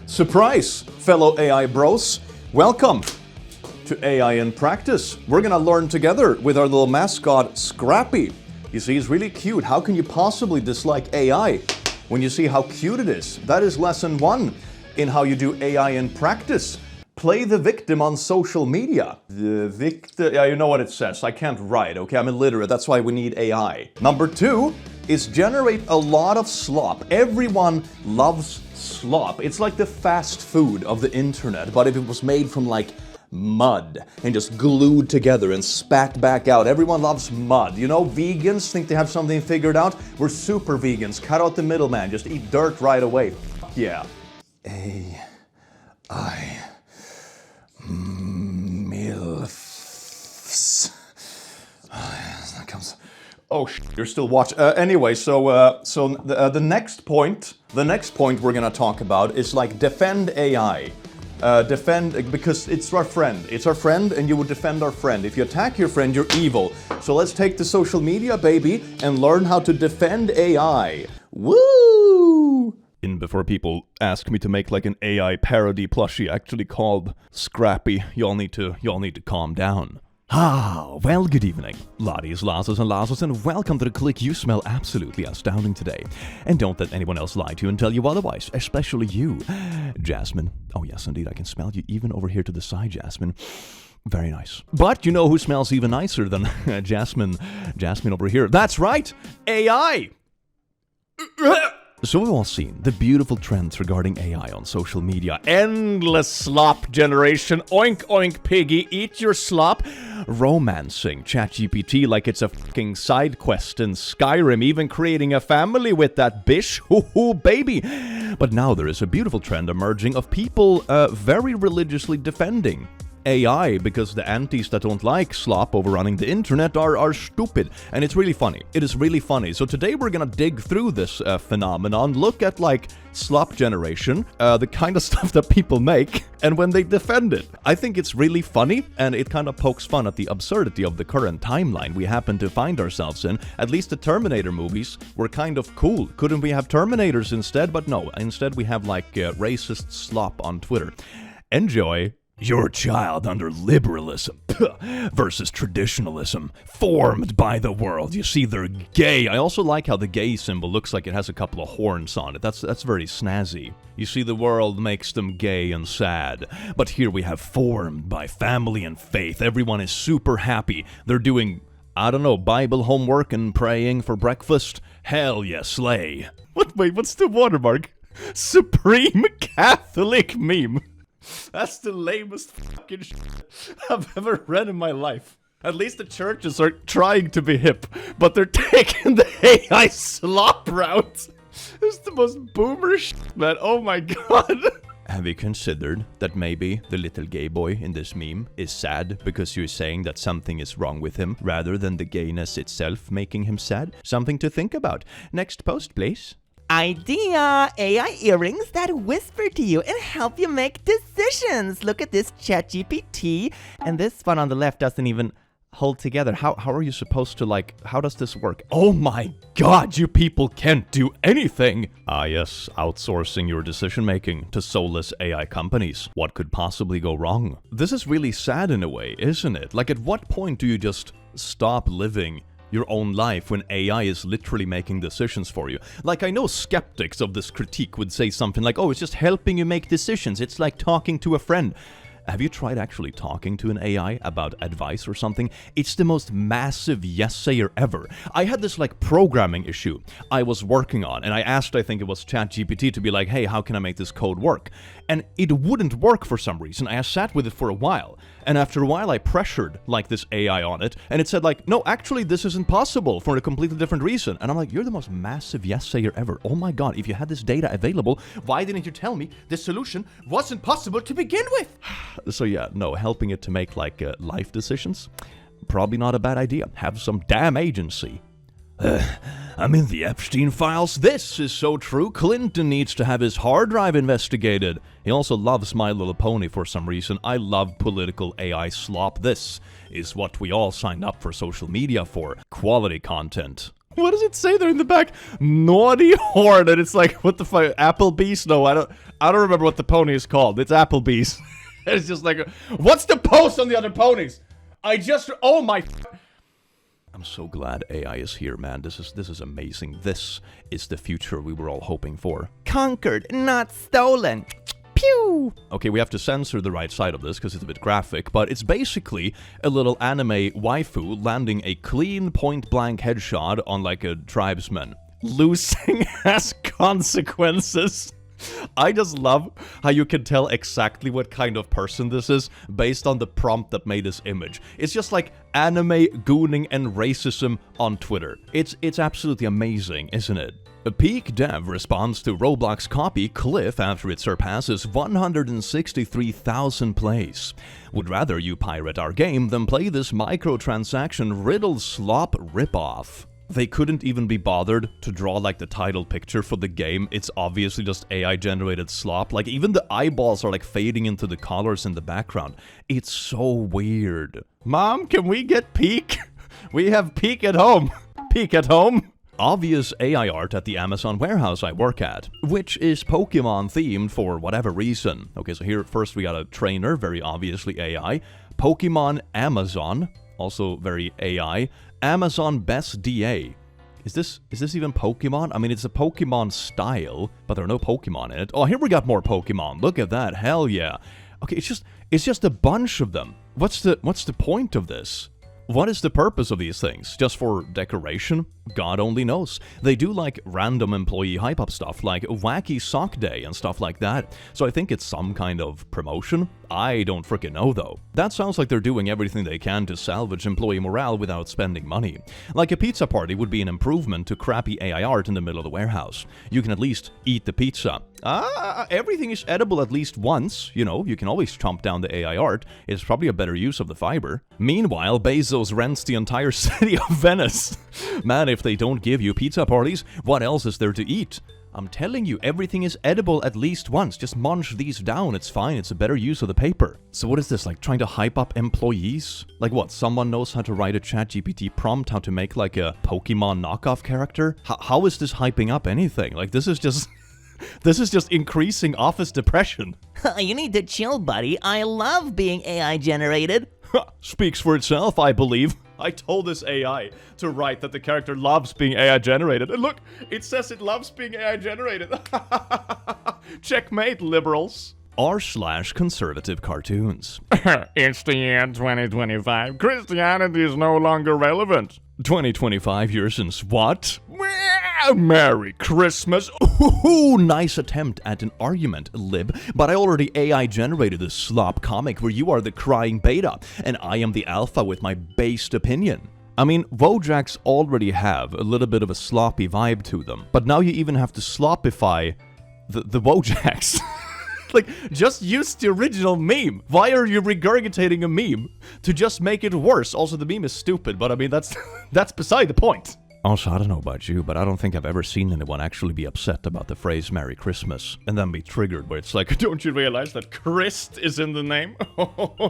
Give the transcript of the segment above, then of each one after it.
Surprise, fellow AI bros. Welcome to AI in Practice. We're gonna learn together with our little mascot, Scrappy. You see, he's really cute. How can you possibly dislike AI when you see how cute it is? That is lesson 1 in how you do AI in practice. Play the victim on social media. The victim, yeah, you know what it says. I can't write, okay? I'm illiterate, that's why we need AI. Number 2 is generate a lot of slop. Everyone loves slop. It's like the fast food of the internet, but if it was made from like mud and just glued together and spat back out. Everyone loves mud. You know, vegans think they have something figured out. We're super vegans. Cut out the middleman. Just eat dirt right away. Yeah. AI. MILFs. That comes. Oh, you're still watching. Anyway, so the next point we're gonna talk about is like defend AI. Defend, because it's our friend. It's our friend, and you would defend our friend. If you attack your friend, you're evil. So let's take the social media, baby, and learn how to defend AI. Woo! Before people ask me to make like an AI parody plushie actually called Scrappy, y'all need to calm down. Well, good evening, laddies, lasses, and lasses, and welcome to the click. You smell absolutely astounding today. And don't let anyone else lie to you and tell you otherwise, especially you, Jasmine. Oh yes, indeed, I can smell you even over here to the side, Jasmine. Very nice. But you know who smells even nicer than Jasmine over here? That's right, AI! So we've all seen the beautiful trends regarding AI on social media. Endless slop generation, oink oink piggy, eat your slop. Romancing ChatGPT like it's a fucking side quest in Skyrim, even creating a family with that bish, hoo baby. But now there is a beautiful trend emerging of people very religiously defending AI because the antis that don't like slop overrunning the internet are stupid. And it's really funny. It is really funny. So today we're gonna dig through this phenomenon, look at like slop generation, the kind of stuff that people make, and when they defend it. I think it's really funny, and it kind of pokes fun at the absurdity of the current timeline we happen to find ourselves in. At least the Terminator movies were kind of cool. Couldn't we have Terminators instead? But no, instead we have like racist slop on Twitter. Enjoy. Your child under liberalism versus traditionalism, formed by the world. You see, they're gay. I also like how the gay symbol looks like it has a couple of horns on it. That's very snazzy. You see, the world makes them gay and sad. But here we have formed by family and faith. Everyone is super happy. They're doing, I don't know, Bible homework and praying for breakfast. Hell yeah, slay. Wait, what's the watermark? Supreme Catholic meme. That's the lamest fucking shit I've ever read in my life. At least the churches are trying to be hip, but they're taking the AI slop route. It's the most boomer shit, man. Oh my god. Have you considered that maybe the little gay boy in this meme is sad because you're saying that something is wrong with him rather than the gayness itself making him sad? Something to think about. Next post, please. Idea! AI earrings that whisper to you and help you make decisions. Look at this ChatGPT. And this one on the left doesn't even hold together. How are you supposed to, like, how does this work? Oh my god, you people can't do anything! Yes, outsourcing your decision-making to soulless AI companies. What could possibly go wrong? This is really sad in a way, isn't it? Like, at what point do you just stop living your own life when AI is literally making decisions for you? Like, I know skeptics of this critique would say something like, oh, it's just helping you make decisions. It's like talking to a friend. Have you tried actually talking to an AI about advice or something? It's the most massive yes-sayer ever. I had this like programming issue I was working on, and I asked, I think it was ChatGPT, to be like, hey, how can I make this code work? And it wouldn't work for some reason. I sat with it for a while, and after a while I pressured like this AI on it, and it said like, no, actually this isn't possible for a completely different reason. And I'm like, you're the most massive yes-sayer ever. Oh my god, if you had this data available, why didn't you tell me this solution wasn't possible to begin with? So yeah, no, helping it to make like life decisions, probably not a bad idea. Have some damn agency. I'm in the Epstein files. This is so true. Clinton needs to have his hard drive investigated. He also loves My Little Pony for some reason. I love political AI slop. This is what we all signed up for social media for. Quality content. What does it say there in the back? Naughty horn. And it's like, what the fuck? Applebee's? No, I don't remember what the pony is called. It's Applebee's. It's just like, what's the post on the other ponies? Oh my... I'm so glad AI is here, man. This is amazing. This is the future we were all hoping for. Conquered, not stolen. Pew! Okay, we have to censor the right side of this because it's a bit graphic, but it's basically a little anime waifu landing a clean point-blank headshot on like a tribesman. Losing has consequences. I just love how you can tell exactly what kind of person this is based on the prompt that made this image. It's just like anime gooning and racism on Twitter. It's absolutely amazing, isn't it? A peak dev responds to Roblox copy Cliff after it surpasses 163,000 plays. Would rather you pirate our game than play this microtransaction riddle slop ripoff. They couldn't even be bothered to draw like the title picture for the game. It's obviously just AI generated slop. Like even the eyeballs are like fading into the colors in the background. It's so weird. Mom, can we get Peak? We have Peak at home. Peak at home. Obvious AI art at the Amazon warehouse I work at, which is Pokemon themed for whatever reason. Okay, so here first we got a trainer, very obviously AI. Pokemon Amazon, also very AI. Amazon Best DA. Is this even Pokemon? I mean, it's a Pokemon style, but there are no Pokemon in it. Oh, here we got more Pokemon. Look at that. Hell yeah. Okay, it's just a bunch of them. What's the point of this? What is the purpose of these things? Just for decoration? God only knows. They do like random employee hype-up stuff, like Wacky Sock Day and stuff like that. So I think it's some kind of promotion. I don't frickin' know though. That sounds like they're doing everything they can to salvage employee morale without spending money. Like a pizza party would be an improvement to crappy AI art in the middle of the warehouse. You can at least eat the pizza. Everything is edible at least once. You know, you can always chomp down the AI art. It's probably a better use of the fiber. Meanwhile, Bezos rents the entire city of Venice. Man, if they don't give you pizza parties, what else is there to eat? I'm telling you, everything is edible at least once. Just munch these down, it's fine. It's a better use of the paper. So what is this, like trying to hype up employees? Like what, someone knows how to write a ChatGPT prompt, how to make like a Pokemon knockoff character? How is this hyping up anything? Like this is just... This is just increasing office depression. You need to chill, buddy. I love being AI generated. Speaks for itself, I believe. I told this AI to write that the character loves being AI generated. And look, it says it loves being AI generated. Checkmate, liberals. r/conservative cartoons. It's the year 2025. Christianity is no longer relevant. 2025 years since what? Merry Christmas. Ooh, nice attempt at an argument, lib. But I already AI generated this slop comic where you are the crying beta, and I am the alpha with my based opinion. I mean, Wojaks already have a little bit of a sloppy vibe to them, but now you even have to slopify the Wojaks. Like, just use the original meme. Why are you regurgitating a meme to just make it worse? Also, the meme is stupid, but I mean, that's beside the point. Also, I don't know about you, but I don't think I've ever seen anyone actually be upset about the phrase Merry Christmas and then be triggered where it's like, don't you realize that Christ is in the name?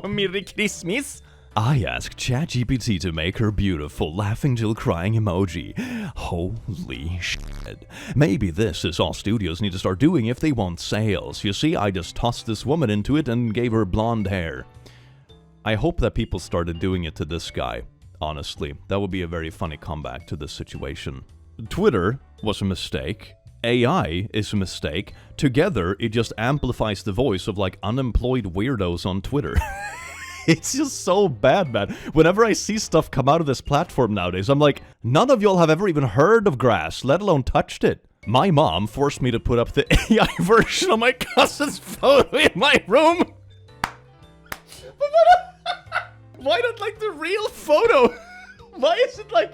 Merry Christmas? I asked ChatGPT to make her beautiful, laughing till crying emoji. Holy shit. Maybe this is all studios need to start doing if they want sales. You see, I just tossed this woman into it and gave her blonde hair. I hope that people started doing it to this guy. Honestly, that would be a very funny comeback to this situation. Twitter was a mistake. AI is a mistake. Together, it just amplifies the voice of like unemployed weirdos on Twitter. It's just so bad, man. Whenever I see stuff come out of this platform nowadays, I'm like, none of y'all have ever even heard of grass, let alone touched it. My mom forced me to put up the AI version of my cousin's photo in my room. Why not like the real photo? Why is it like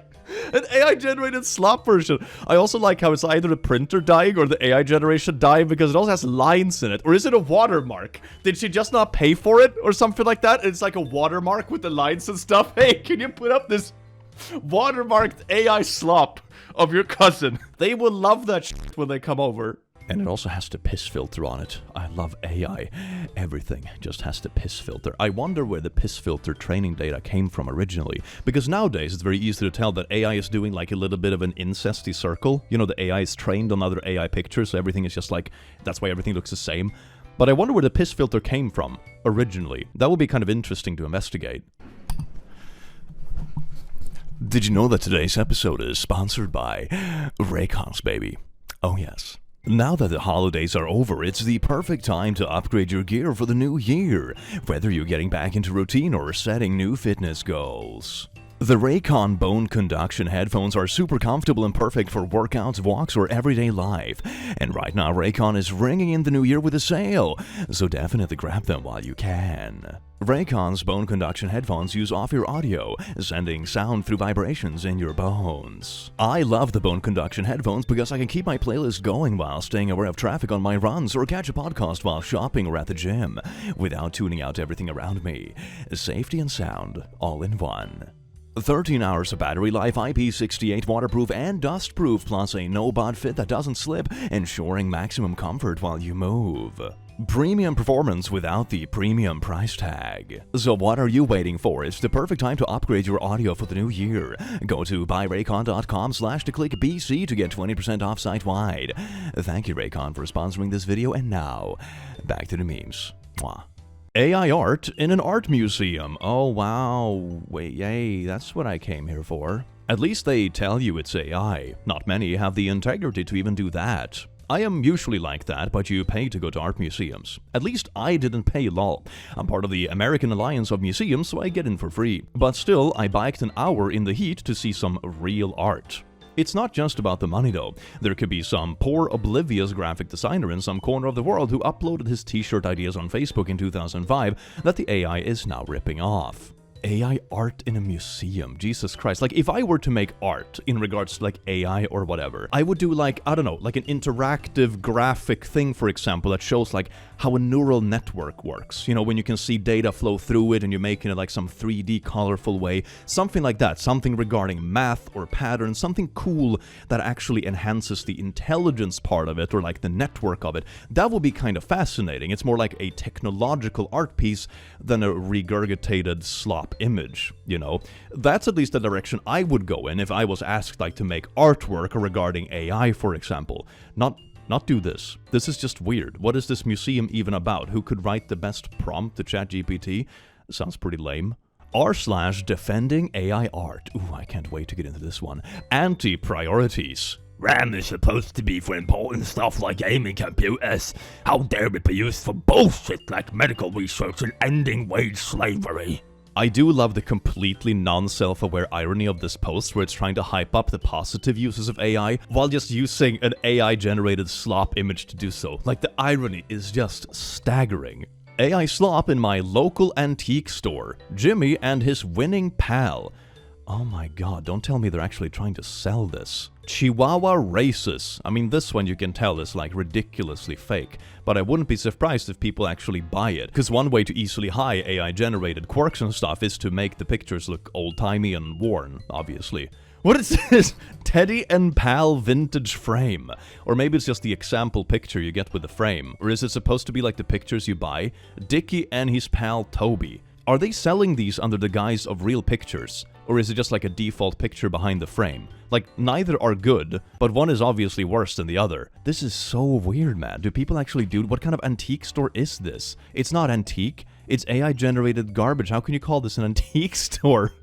an AI-generated slop version? I also like how it's either the printer dying or the AI generation dying because it also has lines in it. Or is it a watermark? Did she just not pay for it or something like that? It's like a watermark with the lines and stuff. Hey, can you put up this watermarked AI slop of your cousin? They will love that shit when they come over. And it also has the piss filter on it. I love AI. Everything just has the piss filter. I wonder where the piss filter training data came from originally. Because nowadays it's very easy to tell that AI is doing like a little bit of an incesty circle. You know, the AI is trained on other AI pictures, so everything is just like, that's why everything looks the same. But I wonder where the piss filter came from originally. That would be kind of interesting to investigate. Did you know that today's episode is sponsored by Raycons, baby? Oh yes. Now that the holidays are over, it's the perfect time to upgrade your gear for the new year, whether you're getting back into routine or setting new fitness goals. The Raycon bone conduction headphones are super comfortable and perfect for workouts, walks, or everyday life. And right now, Raycon is ringing in the new year with a sale, so definitely grab them while you can. Raycon's bone conduction headphones use off-ear audio, sending sound through vibrations in your bones. I love the bone conduction headphones because I can keep my playlist going while staying aware of traffic on my runs or catch a podcast while shopping or at the gym, without tuning out everything around me. Safety and sound, all in one. 13 hours of battery life, IP68 waterproof and dustproof, plus a no-bud fit that doesn't slip, ensuring maximum comfort while you move. Premium performance without the premium price tag. So what are you waiting for? It's the perfect time to upgrade your audio for the new year. Go to buyraycon.com/to-click-BC to get 20% off site-wide. Thank you, Raycon, for sponsoring this video, and now, back to the memes. Mwah. AI art in an art museum. Oh wow, wait, yay, that's what I came here for. At least they tell you it's AI. Not many have the integrity to even do that. I am usually like that, but you pay to go to art museums. At least I didn't pay lol. I'm part of the American Alliance of Museums, so I get in for free. But still, I biked an hour in the heat to see some real art. It's not just about the money though. There could be some poor, oblivious graphic designer in some corner of the world who uploaded his t-shirt ideas on Facebook in 2005 that the AI is now ripping off. AI art in a museum, Jesus Christ. Like, if I were to make art in regards to like AI or whatever, I would do like, I don't know, like an interactive graphic thing, for example, that shows like how a neural network works. You know, when you can see data flow through it and you're making it like some 3D colorful way, something like that, something regarding math or patterns, something cool that actually enhances the intelligence part of it or like the network of it. That would be kind of fascinating. It's more like a technological art piece than a regurgitated slop image, you know. That's at least the direction I would go in if I was asked like to make artwork regarding AI, for example. Not do this. This is just weird. What is this museum even about? Who could write the best prompt to ChatGPT? Sounds pretty lame. r/defending AI art. Ooh, I can't wait to get into this one. Anti-priorities. RAM is supposed to be for important stuff like gaming computers. How dare it be used for bullshit like medical research and ending wage slavery? I do love the completely non-self-aware irony of this post where it's trying to hype up the positive uses of AI while just using an AI-generated slop image to do so. Like, the irony is just staggering. AI slop in my local antique store. Jimmy and his winning pal. Oh my god, don't tell me they're actually trying to sell this. Chihuahua races. I mean, this one you can tell is like ridiculously fake, but I wouldn't be surprised if people actually buy it, because one way to easily hide AI-generated quirks and stuff is to make the pictures look old-timey and worn, obviously. What is this? Teddy and Pal vintage frame. Or maybe it's just the example picture you get with the frame. Or is it supposed to be like the pictures you buy? Dickie and his pal Toby. Are they selling these under the guise of real pictures? Or is it just like a default picture behind the frame? Like, neither are good, but one is obviously worse than the other. This is so weird, man. Do people actually do... What kind of antique store is this? It's not antique. It's AI-generated garbage. How can you call this an antique store?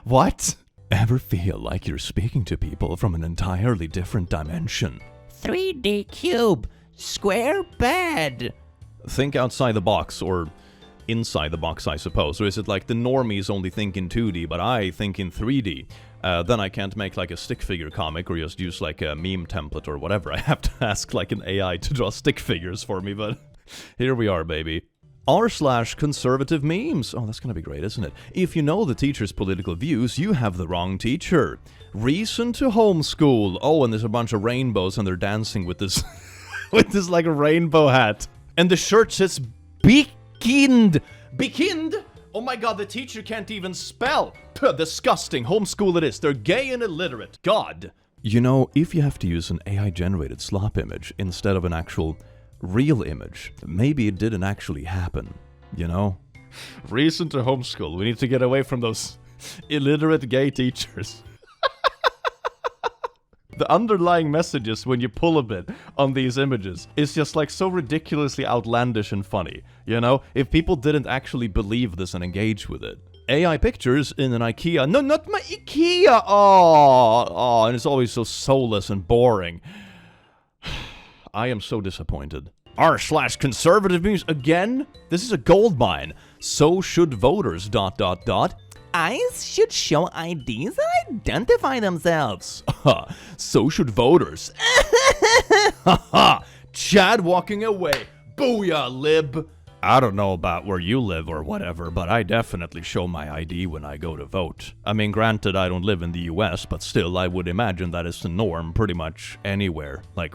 What? Ever feel like you're speaking to people from an entirely different dimension? 3D cube. Square bed. Think outside the box, or... inside the box, I suppose. Or is it like the normies only think in 2D, but I think in 3D? Then I can't make like a stick figure comic or just use like a meme template or whatever. I have to ask like an AI to draw stick figures for me, but here we are, baby. r/conservative memes. Oh, that's gonna be great, isn't it? If you know the teacher's political views, you have the wrong teacher. Reason to homeschool. Oh, and there's a bunch of rainbows and they're dancing with this with this like rainbow hat. And the shirt says Bekind. Bekind? Oh my god, the teacher can't even spell. Puh, disgusting. Homeschool it is. They're gay and illiterate. God. You know, if you have to use an AI-generated slop image instead of an actual real image, maybe it didn't actually happen, you know? Reason to homeschool. We need to get away from those illiterate gay teachers. The underlying messages when you pull a bit on these images is just like so ridiculously outlandish and funny, you know? If people didn't actually believe this and engage with it. AI pictures in an IKEA. No, not my IKEA! Oh, and it's always so soulless and boring. I am so disappointed. r/conservative news again? This is a goldmine. So should voters, ... Eyes should show IDs and identify themselves. So should voters. Chad walking away. Booyah, lib. I don't know about where you live or whatever, but I definitely show my ID when I go to vote. I mean, granted, I don't live in the US, but still, I would imagine that is the norm pretty much anywhere. Like,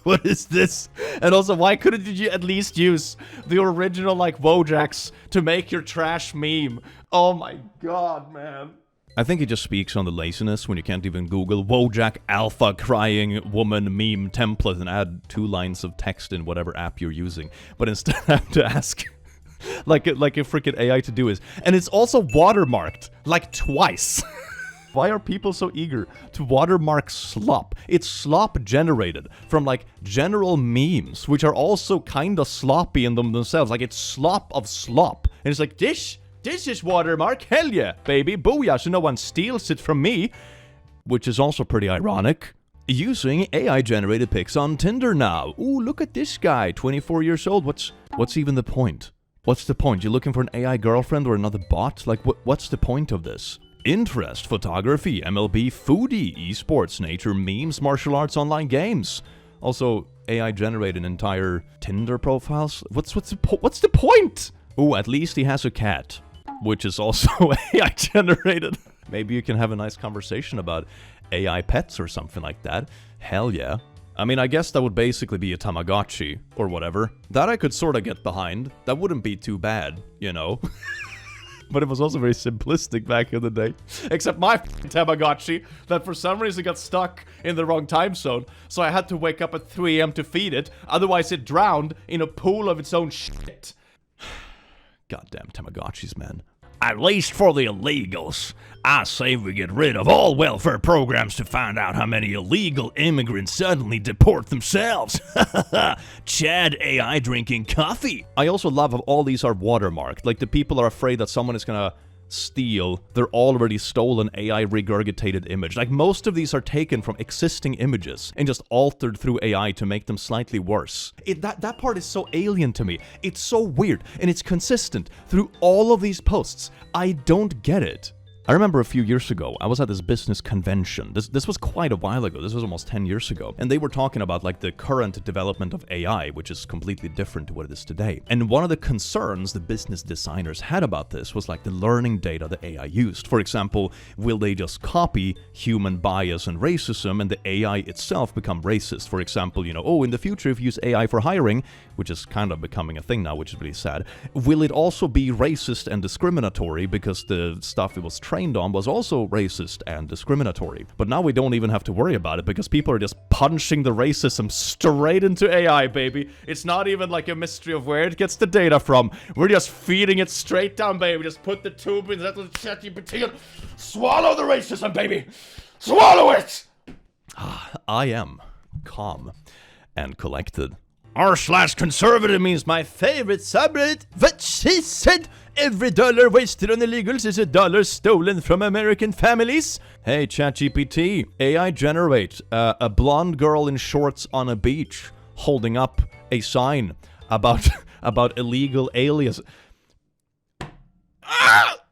what is this? And also, why couldn't you at least use the original, like, Wojaks to make your trash meme? Oh my god, man. I think it just speaks on the laziness when you can't even Google Wojak alpha crying woman meme template and add 2 lines of text in whatever app you're using. But instead I have to ask like a freaking AI to do is. And it's also watermarked like twice. Why are people so eager to watermark slop? It's slop generated from like general memes, which are also kinda sloppy in themselves. Like it's slop of slop. And it's like This is watermark, hell yeah, baby, booyah, so no one steals it from me. Which is also pretty ironic. Using AI-generated pics on Tinder now. Ooh, look at this guy, 24 years old. What's even the point? What's the point? You looking for an AI girlfriend or another bot? Like, what's the point of this? Interest, photography, MLB, foodie, esports, nature, memes, martial arts, online games. Also, AI-generated entire Tinder profiles. What's the point? Ooh, at least he has a cat. Which is also AI generated. Maybe you can have a nice conversation about AI pets or something like that. Hell yeah. I mean, I guess that would basically be a Tamagotchi or whatever. That I could sort of get behind. That wouldn't be too bad, you know? But it was also very simplistic back in the day. Except my Tamagotchi, that for some reason got stuck in the wrong time zone. So I had to wake up at 3 AM to feed it. Otherwise it drowned in a pool of its own shit. Goddamn Tamagotchis, man. At least for the illegals, I say we get rid of all welfare programs to find out how many illegal immigrants suddenly deport themselves. Chad AI drinking coffee. I also love how all these are watermarked. Like the people are afraid that someone is gonna steal their already stolen AI regurgitated image. Like most of these are taken from existing images and just altered through AI to make them slightly worse. That part is so alien to me. It's so weird and it's consistent through all of these posts. I don't get it. I remember a few years ago, I was at this business convention. This was quite a while ago. This was almost 10 years ago. And they were talking about like the current development of AI, which is completely different to what it is today. And one of the concerns the business designers had about this was like the learning data the AI used. For example, will they just copy human bias and racism and the AI itself become racist? For example, you know, oh, in the future, if you use AI for hiring, which is kind of becoming a thing now, which is really sad, will it also be racist and discriminatory because the stuff it was trained on was also racist and discriminatory? But now we don't even have to worry about it because people are just punching the racism straight into AI, baby. It's not even like a mystery of where it gets the data from. We're just feeding it straight down, baby. Just put the tube in that little ChatGPT and swallow the racism, baby. Swallow it! I am calm and collected. r/conservative means my favorite subreddit. What she said. Every dollar wasted on illegals is a dollar stolen from American families. Hey, ChatGPT, AI generate a blonde girl in shorts on a beach holding up a sign about illegal aliens.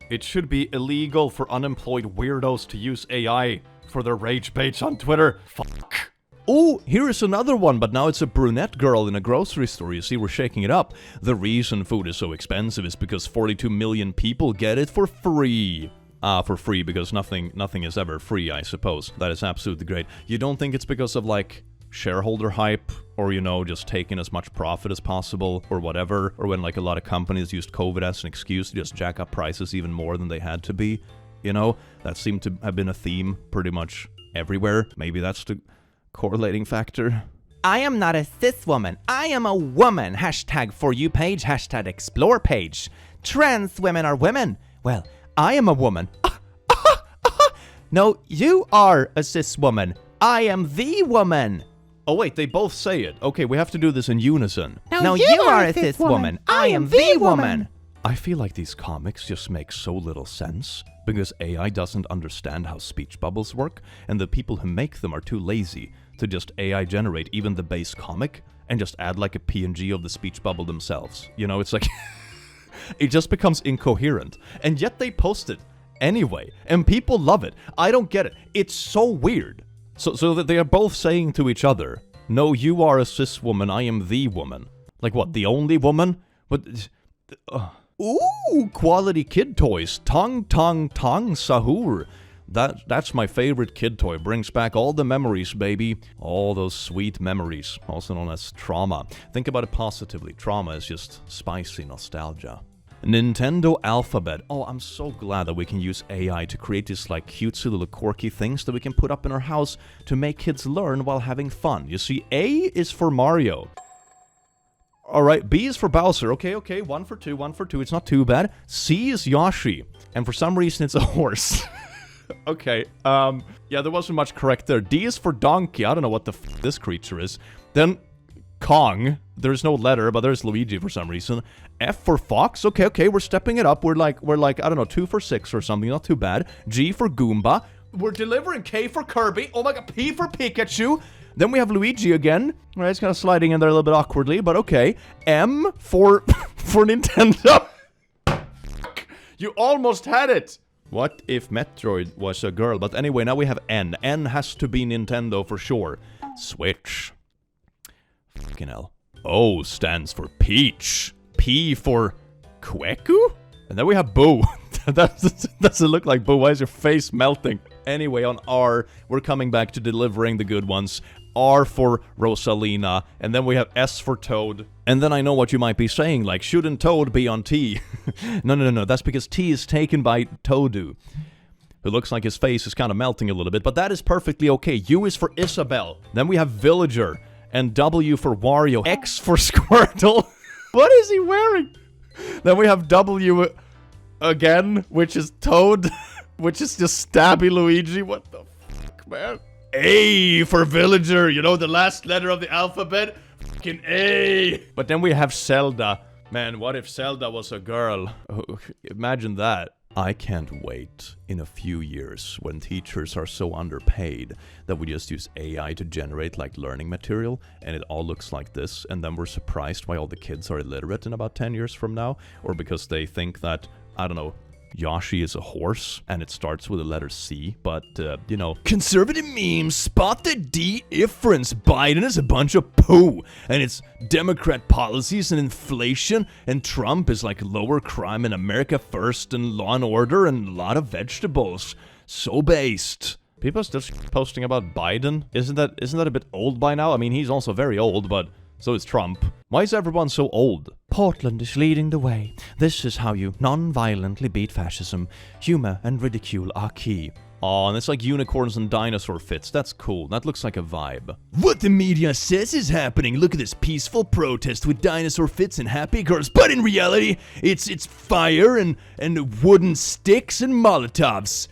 It should be illegal for unemployed weirdos to use AI for their rage baits on Twitter. Fuck. Oh, here is another one, but now it's a brunette girl in a grocery store. You see, we're shaking it up. The reason food is so expensive is because 42 million people get it for free. For free, because nothing is ever free, I suppose. That is absolutely great. You don't think it's because of, like, shareholder hype, or, you know, just taking as much profit as possible, or whatever, or when, like, a lot of companies used COVID as an excuse to just jack up prices even more than they had to be? You know, that seemed to have been a theme pretty much everywhere. Maybe that's the correlating factor. I am not a cis woman. I am a woman. Hashtag For You page. Hashtag Explore page. Trans women are women. Well, I am a woman. No, you are a cis woman. I am the woman. Oh wait, they both say it. Okay, we have to do this in unison. No, you are a cis woman. I am the woman. I feel like these comics just make so little sense because AI doesn't understand how speech bubbles work, and the people who make them are too lazy to just AI generate even the base comic and just add like a PNG of the speech bubble themselves. You know, it's like it just becomes incoherent. And yet they post it anyway, and people love it. I don't get it. It's so weird. So that they are both saying to each other, no, you are a cis woman, I am the woman. Like what, the only woman? But ooh, quality kid toys. Tong tong tong sahur. That's my favorite kid toy. Brings back all the memories, baby. All those sweet memories, also known as trauma. Think about it positively. Trauma is just spicy nostalgia. Nintendo Alphabet. Oh, I'm so glad that we can use AI to create these like cutesy little quirky things that we can put up in our house to make kids learn while having fun. You see, A is for Mario. Alright, B is for Bowser. Okay, 1 for 2, 1 for 2. It's not too bad. C is Yoshi. And for some reason it's a horse. Okay, yeah, there wasn't much correct there. D is for Donkey. I don't know what the this creature is. Then Kong. There's no letter, but there's Luigi for some reason. F for Fox. Okay, we're stepping it up. We're like, I don't know, 2 for 6 or something. Not too bad. G for Goomba. We're delivering. K for Kirby. Oh my god, P for Pikachu. Then we have Luigi again. All right, it's kind of sliding in there a little bit awkwardly, but okay. M for Nintendo. You almost had it. What if Metroid was a girl? But anyway, now we have N. N has to be Nintendo for sure. Switch. Fucking hell. O stands for Peach. P for Kweku? And then we have Boo. That doesn't look like Boo. Why is your face melting? Anyway, on R, we're coming back to delivering the good ones. R for Rosalina. And then we have S for Toad. And then I know what you might be saying, like, shouldn't Toad be on T? No. That's because T is taken by Toadu, who looks like his face is kind of melting a little bit. But that is perfectly okay. U is for Isabel. Then we have Villager. And W for Wario. X for Squirtle. What is he wearing? Then we have W again, which is Toad, which is just Stabby Luigi. What the fuck, man? A for Villager. You know, the last letter of the alphabet? Fucking A. But then we have Zelda. Man, what if Zelda was a girl? Oh, imagine that. I can't wait in a few years when teachers are so underpaid that we just use AI to generate like learning material and it all looks like this, and then we're surprised why all the kids are illiterate in about 10 years from now, or because they think that, I don't know, Yoshi is a horse and it starts with the letter C, but, you know. Conservative memes spot the difference. Biden is a bunch of poo, and it's Democrat policies and inflation, and Trump is like lower crime in America first and law and order and a lot of vegetables. So based. People are still posting about Biden. Isn't that a bit old by now? I mean, he's also very old, but so is Trump. Why is everyone so old? Portland is leading the way. This is how you non-violently beat fascism. Humor and ridicule are key. Aw, and it's like unicorns and dinosaur fits. That's cool. That looks like a vibe. What the media says is happening. Look at this peaceful protest with dinosaur fits and happy girls. But in reality, it's fire and wooden sticks and Molotovs.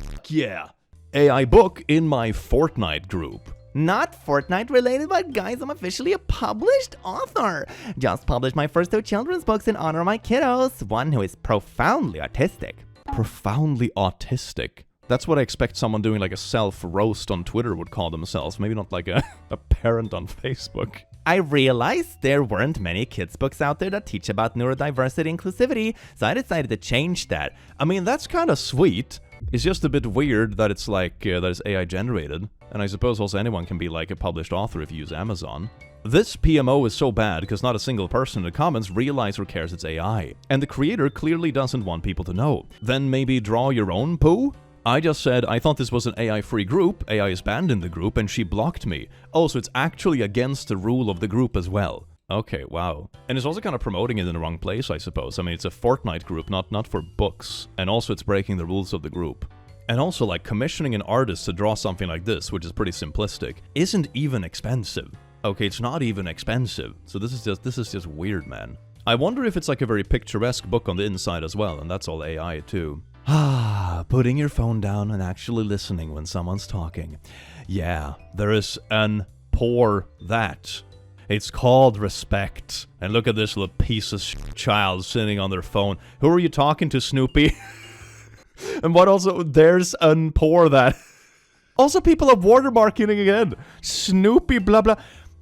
Fuck yeah. AI book in my Fortnite group. Not Fortnite related, but guys, I'm officially a published author. Just published my first 2 children's books in honor of my kiddos. One who is profoundly autistic. Profoundly autistic? That's what I expect someone doing like a self-roast on Twitter would call themselves. Maybe not like a parent on Facebook. I realized there weren't many kids' books out there that teach about neurodiversity and inclusivity, so I decided to change that. I mean, that's kind of sweet. It's just a bit weird that it's like, that it's AI generated. And I suppose also anyone can be like a published author if you use Amazon. This PMO is so bad because not a single person in the comments realizes or cares it's AI. And the creator clearly doesn't want people to know. Then maybe draw your own poo? I just said I thought this was an AI-free group, AI is banned in the group, and she blocked me. Oh, so it's actually against the rule of the group as well. Okay, wow. And it's also kind of promoting it in the wrong place, I suppose. I mean, it's a Fortnite group, not for books. And also it's breaking the rules of the group. And also, like, commissioning an artist to draw something like this, which is pretty simplistic, isn't even expensive. Okay, it's not even expensive. So this is just weird, man. I wonder if it's like a very picturesque book on the inside as well, and that's all AI too. Putting your phone down and actually listening when someone's talking. Yeah, there is an poor that. It's called respect. And look at this little piece of child sitting on their phone. Who are you talking to, Snoopy? And what also, there's an poor that. Also, people are watermarking again. Snoopy blah blah.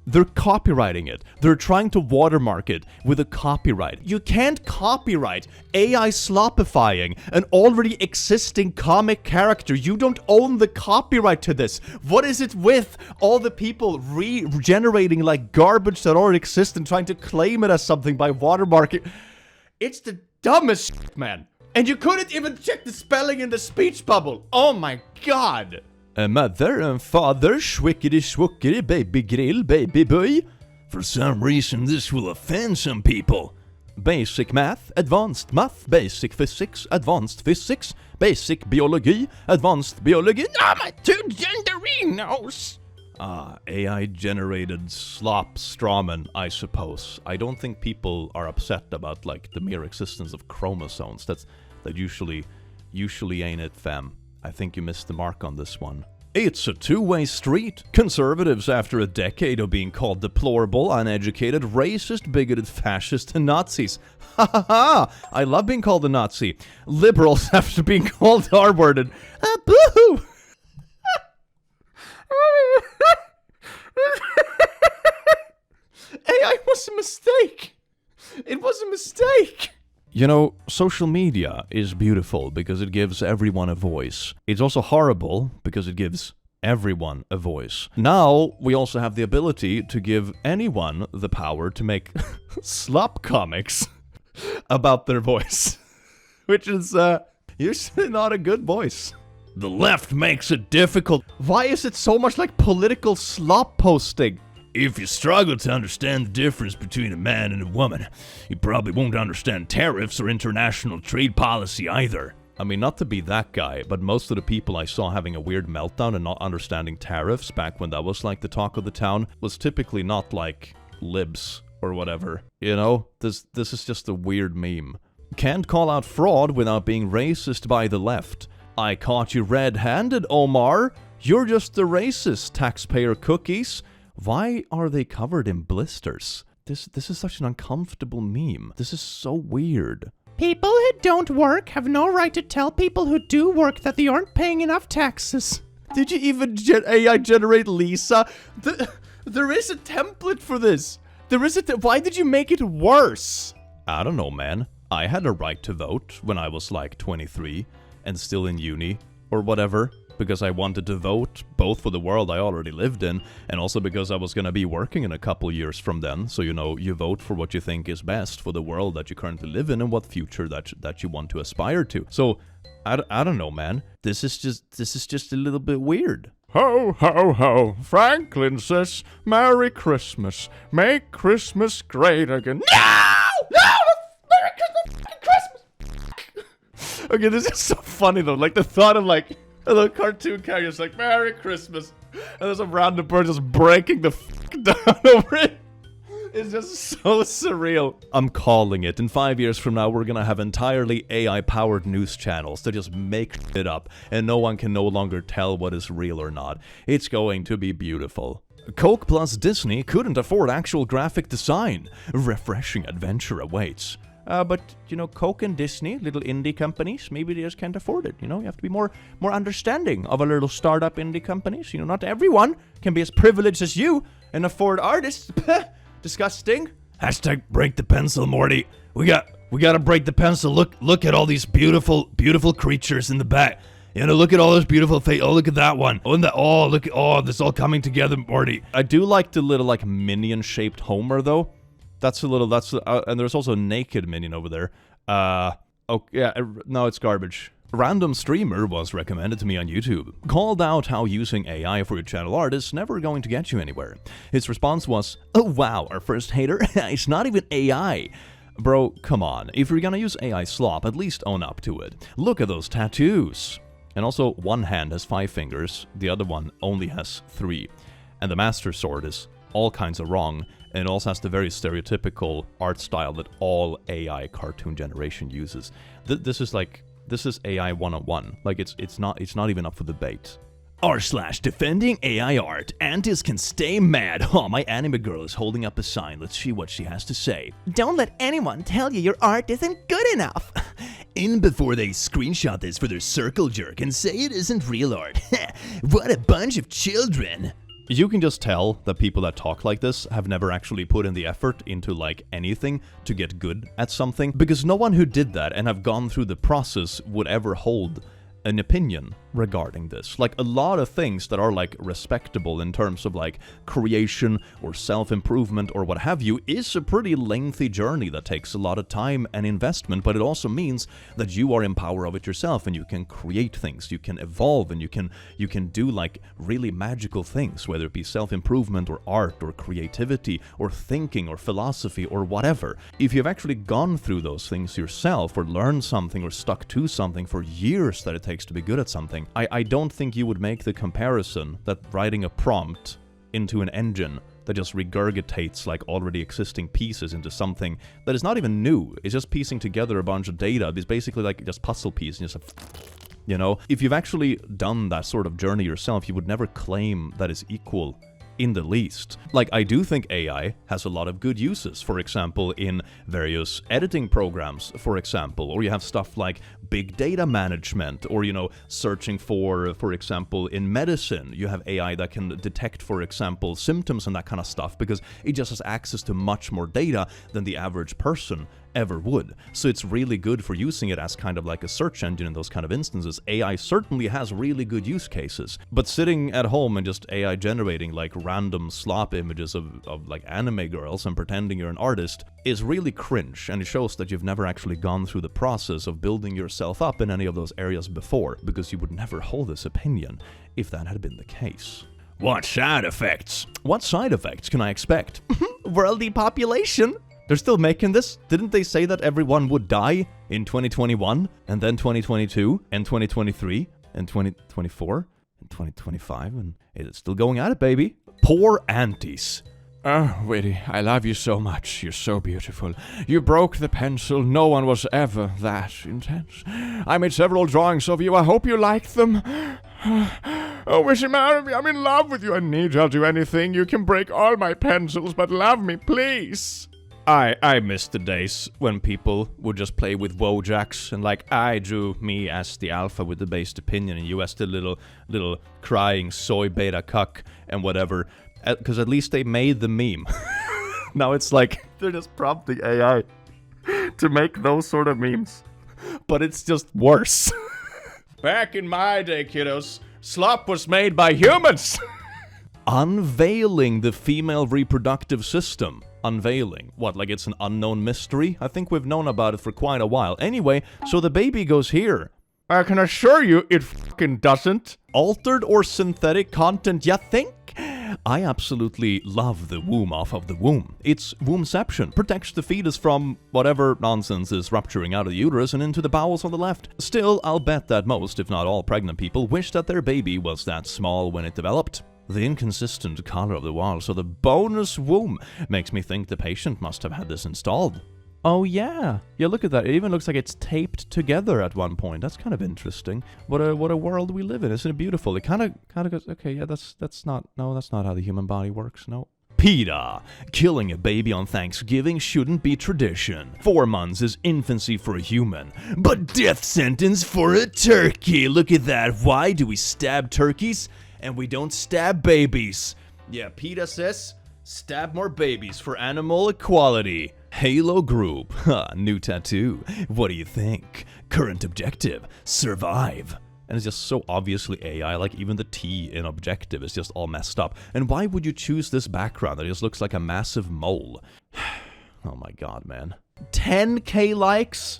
They're copywriting it. They're trying to watermark it with a copyright. You can't copyright AI slopifying an already existing comic character. You don't own the copyright to this. What is it with all the people regenerating like garbage that already exists and trying to claim it as something by watermarking? It's the dumbest shit, man. And you couldn't even check the spelling in the speech bubble. Oh my god. Mother and father, schwickety schwookety, baby grill, baby boy. For some reason, this will offend some people. Basic math, advanced math, basic physics, advanced physics, basic biology, advanced biology. Ah, my two genderinos! AI-generated slop strawman, I suppose. I don't think people are upset about, like, the mere existence of chromosomes. That usually ain't it, fam. I think you missed the mark on this one. It's a two-way street. Conservatives, after a decade of being called deplorable, uneducated, racist, bigoted, fascist, and Nazis. Ha ha ha! I love being called a Nazi. Liberals, after being called R-worded. Boo-hoo! AI was a mistake. It was a mistake. You know, social media is beautiful because it gives everyone a voice. It's also horrible because it gives everyone a voice. Now, we also have the ability to give anyone the power to make slop comics about their voice. Which is, usually not a good voice. The left makes it difficult. Why is it so much like political slop posting? If you struggle to understand the difference between a man and a woman, you probably won't understand tariffs or international trade policy either. I mean, not to be that guy, but most of the people I saw having a weird meltdown and not understanding tariffs back when that was like the talk of the town was typically not like libs or whatever. You know, this is just a weird meme. Can't call out fraud without being racist by the left. I caught you red-handed, Omar. You're just the racist, taxpayer cookies. Why are they covered in blisters? This is such an uncomfortable meme. This is so weird. People who don't work have no right to tell people who do work that they aren't paying enough taxes. Did you even AI generate Lisa? There is a template for this. Why did you make it worse? I don't know, man. I had a right to vote when I was like 23 and still in uni or whatever. Because I wanted to vote, both for the world I already lived in, and also because I was going to be working in a couple years from then. So, you know, you vote for what you think is best for the world that you currently live in and what future that you want to aspire to. So, I don't know, man. This is just a little bit weird. Ho, ho, ho. Franklin says, Merry Christmas. Make Christmas great again. No! Merry Christmas! Okay, this is so funny, though. Like, the thought of, like, a little cartoon character's like, Merry Christmas. And there's a random bird just breaking the down over it. It's just so surreal. I'm calling it. In 5 years from now, we're gonna have entirely AI-powered news channels that just make it up, and no one can no longer tell what is real or not. It's going to be beautiful. Coke plus Disney couldn't afford actual graphic design. Refreshing adventure awaits. But, you know, Coke and Disney, little indie companies, maybe they just can't afford it, you know? You have to be more understanding of a little startup indie companies. You know, not everyone can be as privileged as you and afford artists. Disgusting. Hashtag break the pencil, Morty. We gotta break the pencil. Look at all these beautiful creatures in the back. You know, look at all those beautiful faces. Oh, look at that one. Oh, and that. Oh, look. Oh, this all coming together, Morty. I do like the little, like, minion-shaped Homer, though. And there's also a naked minion over there. Oh, yeah, no, it's garbage. Random streamer was recommended to me on YouTube. Called out how using AI for your channel art is never going to get you anywhere. His response was, oh wow, our first hater? It's not even AI. Bro, come on. If you're gonna use AI slop, at least own up to it. Look at those tattoos. And also, one hand has 5 fingers, the other one only has 3. And the Master Sword is all kinds of wrong, and it also has the very stereotypical art style that all AI cartoon generation uses. This is AI 101. Like, it's not even up for debate. r/defending AI art. Antis can stay mad. Oh, my anime girl is holding up a sign. Let's see what she has to say. Don't let anyone tell you your art isn't good enough. In before they screenshot this for their circle jerk and say it isn't real art. What a bunch of children. You can just tell that people that talk like this have never actually put in the effort into like anything to get good at something, because no one who did that and have gone through the process would ever hold an opinion regarding this. Like, a lot of things that are like respectable in terms of like creation or self-improvement or what have you is a pretty lengthy journey that takes a lot of time and investment, but it also means that you are in power of it yourself and you can create things, you can evolve, and you can do like really magical things, whether it be self-improvement or art or creativity or thinking or philosophy or whatever. If you've actually gone through those things yourself or learned something or stuck to something for years that it takes to be good at something, I don't think you would make the comparison that writing a prompt into an engine that just regurgitates like already existing pieces into something that is not even new. It's just piecing together a bunch of data. It's basically like just puzzle piece and just, you know, if you've actually done that sort of journey yourself, you would never claim that is equal in the least. Like, I do think AI has a lot of good uses, for example, in various editing programs, for example, or you have stuff like big data management, or, you know, searching for example, in medicine, you have AI that can detect, for example, symptoms and that kind of stuff, because it just has access to much more data than the average person ever would. So it's really good for using it as kind of like a search engine in those kind of instances. AI certainly has really good use cases, but sitting at home and just AI generating like random slop images of like anime girls and pretending you're an artist is really cringe, and it shows that you've never actually gone through the process of building yourself up in any of those areas before, because you would never hold this opinion if that had been the case. What side effects? What side effects can I expect? World depopulation. They're still making this? Didn't they say that everyone would die in 2021, and then 2022, and 2023, and 2024, and 2025, and it's still going at it, baby. Poor aunties. Oh, Widdy, I love you so much. You're so beautiful. You broke the pencil. No one was ever that intense. I made several drawings of you. I hope you liked them. Oh, wish you marry me. I'm in love with you. I need you. I'll do anything. You can break all my pencils, but love me, please. I miss the days when people would just play with Wojaks and like I drew me as the alpha with the based opinion and you as the little crying soy beta cuck and whatever, because at least they made the meme. Now it's like they're just prompting AI to make those sort of memes, but it's just worse. Back in my day, kiddos, slop was made by humans. Unveiling the female reproductive system. Unveiling. What, like it's an unknown mystery? I think we've known about it for quite a while. Anyway, so the baby goes here. I can assure you it fucking doesn't. Altered or synthetic content, ya think? I absolutely love the womb off of the womb. It's wombception. Protects the fetus from whatever nonsense is rupturing out of the uterus and into the bowels on the left. Still, I'll bet that most, if not all, pregnant people wish that their baby was that small when it developed. The inconsistent color of the walls of the bonus womb makes me think the patient must have had this installed. Oh yeah. Yeah, look at that. It even looks like it's taped together at one point. That's kind of interesting. What a world we live in. Isn't it beautiful? It kind of goes, okay, yeah, that's not how the human body works. No. PETA. Killing a baby on Thanksgiving shouldn't be tradition. 4 months is infancy for a human. But death sentence for a turkey. Look at that. Why do we stab turkeys and we don't stab babies? Yeah, PETA says, stab more babies for animal equality. Halo Group. New tattoo. What do you think? Current objective. Survive. And it's just so obviously AI, like even the T in objective is just all messed up. And why would you choose this background that just looks like a massive mole? Oh my god, man. 10k likes?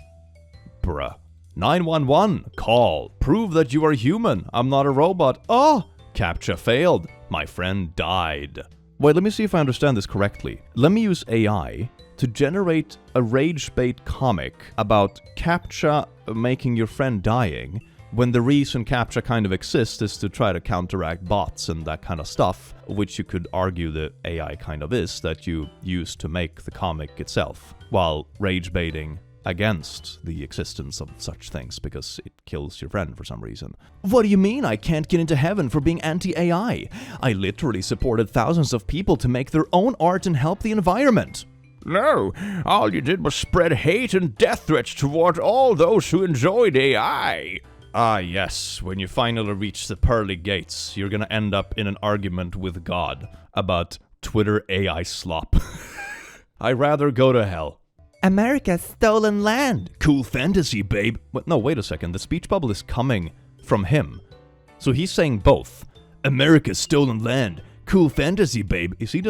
Bruh. 911. Call. Prove that you are human. I'm not a robot. Oh! CAPTCHA failed. My friend died. Wait, let me see if I understand this correctly. Let me use AI to generate a rage bait comic about CAPTCHA making your friend dying when the reason CAPTCHA kind of exists is to try to counteract bots and that kind of stuff, which you could argue the AI kind of is, that you use to make the comic itself, while rage baiting against the existence of such things because it kills your friend for some reason. What do you mean I can't get into heaven for being anti-AI? I literally supported thousands of people to make their own art and help the environment. No, all you did was spread hate and death threats toward all those who enjoyed AI. Ah yes, when you finally reach the pearly gates, you're gonna end up in an argument with God about Twitter AI slop. I'd rather go to hell. America's stolen land. Cool fantasy, babe. No, wait a second, the speech bubble is coming from him. So he's saying both. America's stolen land. Cool fantasy, babe. Is he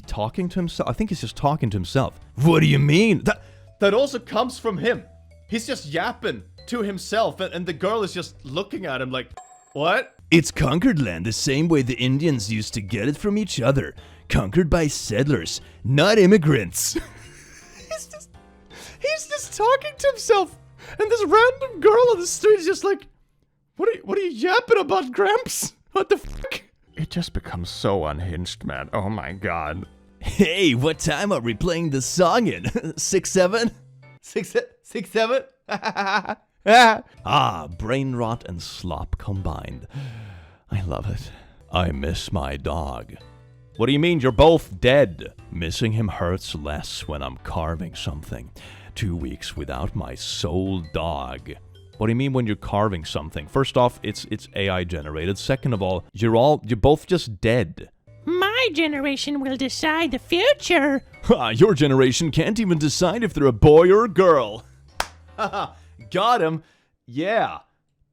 talking to himself? I think he's just talking to himself. What do you mean? That also comes from him. He's just yapping to himself, and the girl is just looking at him like, what? It's conquered land the same way the Indians used to get it from each other. Conquered by settlers, not immigrants. He's just talking to himself, and this random girl on the street is just like, what are you yapping about, Gramps? What the fuck? It just becomes so unhinged, man. Oh my god. Hey, what time are we playing the song in? 6-7? 6-7? Brain rot and slop combined. I love it. I miss my dog. What do you mean you're both dead? Missing him hurts less when I'm carving something. 2 weeks without my soul dog. What do you mean when you're carving something? First off, it's AI generated. Second of all, you're both just dead. My generation will decide the future. Your generation can't even decide if they're a boy or a girl. Got him. Yeah.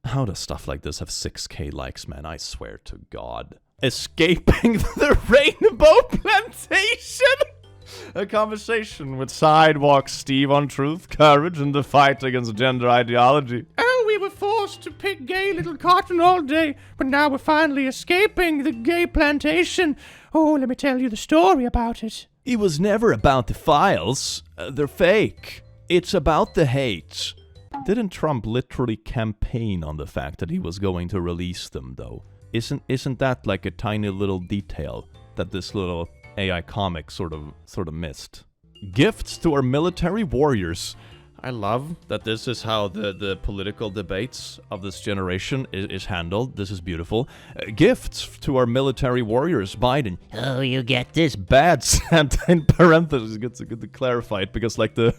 How does stuff like this have 6K likes, man? I swear to God. Escaping the rainbow plantation. A conversation with Sidewalk Steve on truth, courage, and the fight against gender ideology. Oh, we were forced to pick gay little cotton all day, but now we're finally escaping the gay plantation. Oh, let me tell you the story about it. It was never about the files. They're fake. It's about the hate. Didn't Trump literally campaign on the fact that he was going to release them, though? Isn't that like a tiny little detail that this little AI comic sort of missed? Gifts to our military warriors. I love that this is how the political debates of this generation is handled. This is beautiful. Gifts to our military warriors, Biden. Oh, you get this. Bad Santa in parentheses. Good to clarify it, because like the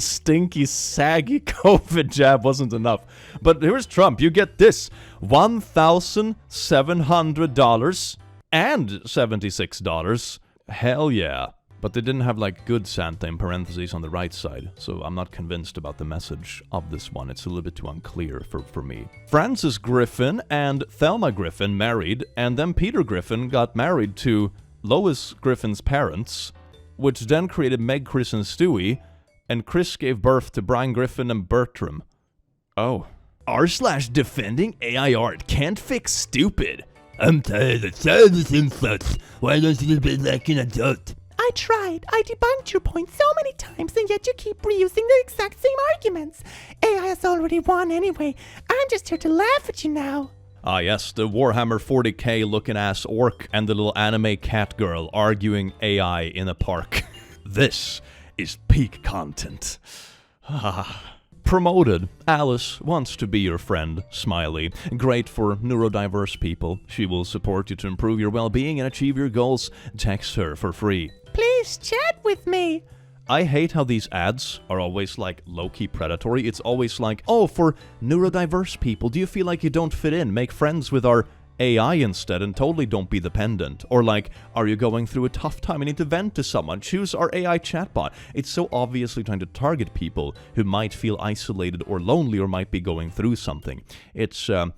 stinky, saggy COVID jab wasn't enough. But here's Trump. You get this. $1,700 and $76. Hell yeah. But they didn't have like good Santa in parentheses on the right side, so I'm not convinced about the message of this one. It's a little bit too unclear for me. Francis Griffin and Thelma Griffin married, and then Peter Griffin got married to Lois Griffin's parents, which then created Meg, Chris, and Stewie, and Chris gave birth to Brian Griffin and Bertram. Oh. r/defending AI art can't fix stupid. I'm tired of servicing such. Why don't you be like an adult? I tried. I debunked your point so many times, and yet you keep reusing the exact same arguments. AI has already won anyway. I'm just here to laugh at you now. Ah yes, the Warhammer 40k looking ass orc and the little anime cat girl arguing AI in a park. This is peak content. Promoted. Alice wants to be your friend. Smiley. Great for neurodiverse people. She will support you to improve your well-being and achieve your goals. Text her for free. Please chat with me. I hate how these ads are always like low-key predatory. It's always like, oh, for neurodiverse people, do you feel like you don't fit in? Make friends with our AI instead and totally don't be dependent. Or like, are you going through a tough time and need to vent to someone? Choose our AI chatbot. It's so obviously trying to target people who might feel isolated or lonely or might be going through something. It's a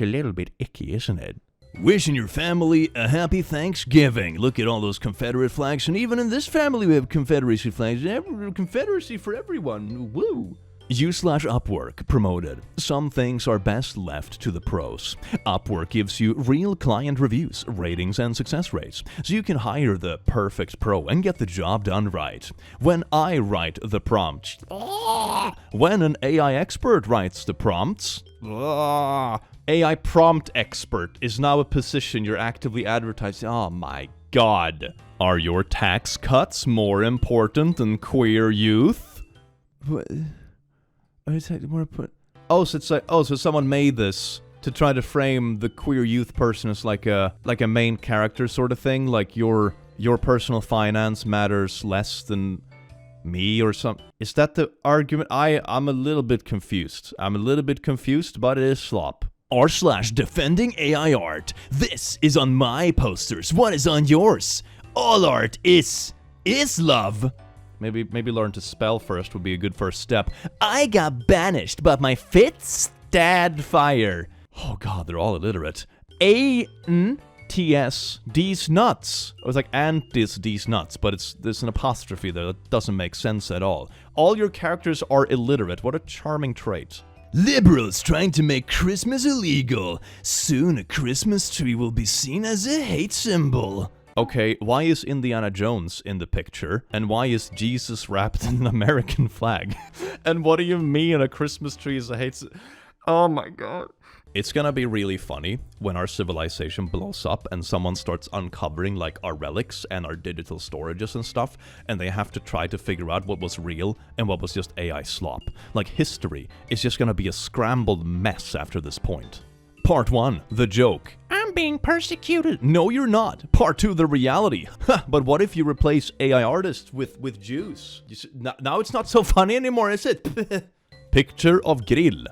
little bit icky, isn't it? Wishing your family a happy Thanksgiving. Look at all those Confederate flags, and even in this family we have Confederacy flags. Confederacy for everyone. Woo! U/Upwork promoted. Some things are best left to the pros. Upwork gives you real client reviews, ratings, and success rates, so you can hire the perfect pro and get the job done right. When I write the prompts, when an AI expert writes the prompts, Ugh. AI prompt expert is now a position you're actively advertising. Oh my god. Are your tax cuts more important than queer youth? What? So someone made this to try to frame the queer youth person as like a main character sort of thing, like your personal finance matters less than me or something. Is that the argument? I'm a little bit confused. But it is slop. r/defending AI art. This is on my posters. What is on yours? All art is love. Maybe learn to spell first would be a good first step. I got banished, but my fits stad fire. Oh god, they're all illiterate. A-N-T-S, these nuts. I was like, antis, these nuts, but there's an apostrophe there that doesn't make sense at all. All your characters are illiterate. What a charming trait. Liberals trying to make Christmas illegal. Soon a Christmas tree will be seen as a hate symbol. Okay, why is Indiana Jones in the picture? And why is Jesus wrapped in an American flag? And what do you mean a Christmas tree is a hate symbol? Oh my god. It's gonna be really funny when our civilization blows up and someone starts uncovering like our relics and our digital storages and stuff, and they have to try to figure out what was real and what was just AI slop. Like, history is just gonna be a scrambled mess after this point. Part 1, the joke. I'm being persecuted. No, you're not. Part 2, the reality. But what if you replace AI artists with Jews? Now it's not so funny anymore, is it? Picture of grill.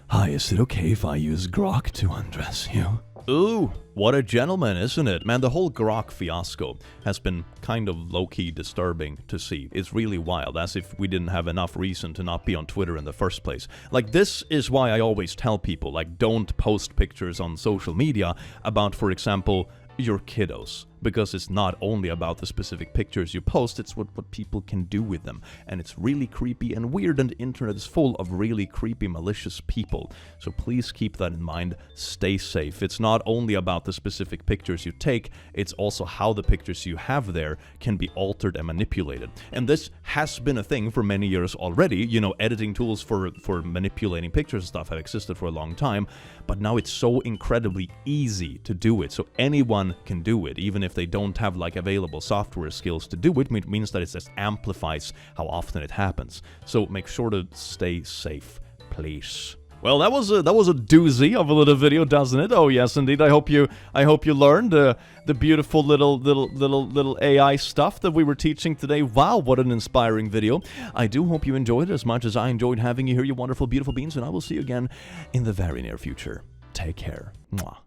Hi, is it okay if I use grok to undress you? Ooh, what a gentleman, isn't it? Man, the whole grok fiasco has been kind of low-key disturbing to see. It's really wild, as if we didn't have enough reason to not be on Twitter in the first place. Like, this is why I always tell people, like, don't post pictures on social media about, for example, your kiddos. Because it's not only about the specific pictures you post, it's what people can do with them. And it's really creepy and weird, and the internet is full of really creepy, malicious people. So please keep that in mind. Stay safe. It's not only about the specific pictures you take, it's also how the pictures you have there can be altered and manipulated. And this has been a thing for many years already. You know, editing tools for manipulating pictures and stuff have existed for a long time, but now it's so incredibly easy to do it. So anyone can do it, even if they don't have like available software skills to do it. It means that it just amplifies how often it happens. So make sure to stay safe, please. Well, that was a doozy of a little video, doesn't it? Oh yes, indeed. I hope you learned the beautiful little AI stuff that we were teaching today. Wow, what an inspiring video! I do hope you enjoyed it as much as I enjoyed having you here, you wonderful, beautiful beings. And I will see you again in the very near future. Take care. Mwah.